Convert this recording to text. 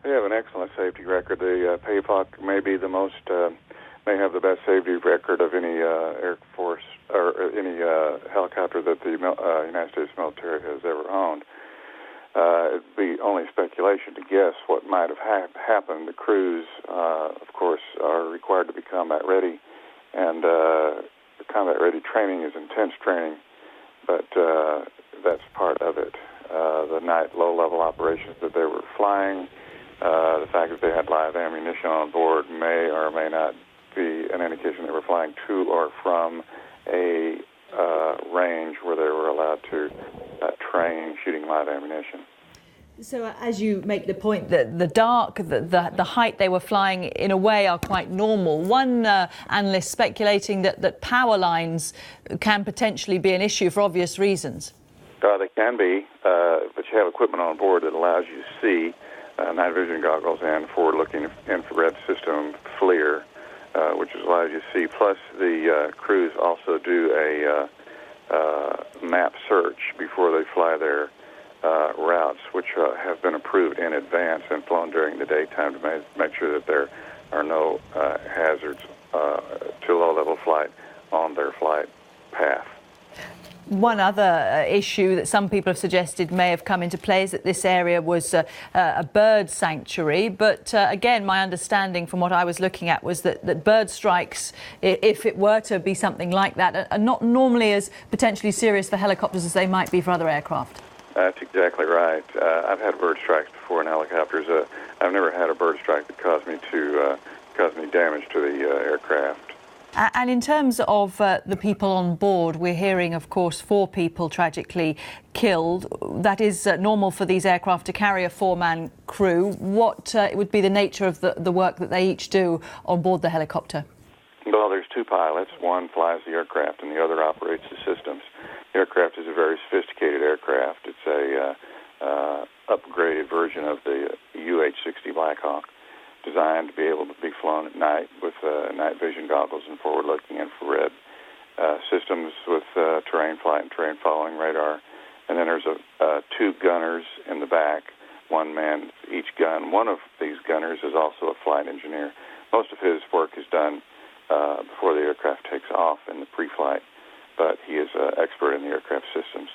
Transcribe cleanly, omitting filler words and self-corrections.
They have an excellent safety record. The Pave Hawk may be the most, may have the best safety record of any Air Force or any helicopter that the United States military has ever owned. It'd be only speculation to guess what might have happened. The crews, of course, are required to be combat ready, and the combat ready training is intense training, but that's part of it. The night low-level operations that they were flying, the fact that they had live ammunition on board may or may not be an indication they were flying to or from a range where they were allowed to train shooting live ammunition. So as you make the point that the height they were flying in a way are quite normal, one analyst speculating that power lines can potentially be an issue for obvious reasons. They can be, but you have equipment on board that allows you to see, night vision goggles and forward-looking infrared system FLIR, which allows you to see. Plus, the crews also do a map search before they fly their routes, which have been approved in advance and flown during the daytime to make sure that there are no hazards to low-level flight on their flight path. One other issue that some people have suggested may have come into play is that this area was a bird sanctuary. But again, my understanding from what I was looking at was that bird strikes, if it were to be something like that, are not normally as potentially serious for helicopters as they might be for other aircraft. That's exactly right. I've had bird strikes before in helicopters. I've never had a bird strike that caused me damage to the aircraft. And in terms of the people on board, we're hearing, of course, 4 people tragically killed. That is normal for these aircraft to carry a 4-man crew. What would be the nature of the work that they each do on board the helicopter? Well, there's 2 pilots. One flies the aircraft and the other operates the systems. The aircraft is a very sophisticated aircraft. It's a upgraded version of the UH-60 Black Hawk, designed to be able to be flown at night with night vision goggles and forward-looking infrared systems with terrain flight and terrain following radar. And then there's 2 gunners in the back, 1 man each gun. One of these gunners is also a flight engineer. Most of his work is done before the aircraft takes off in the pre-flight, but he is an expert in the aircraft systems.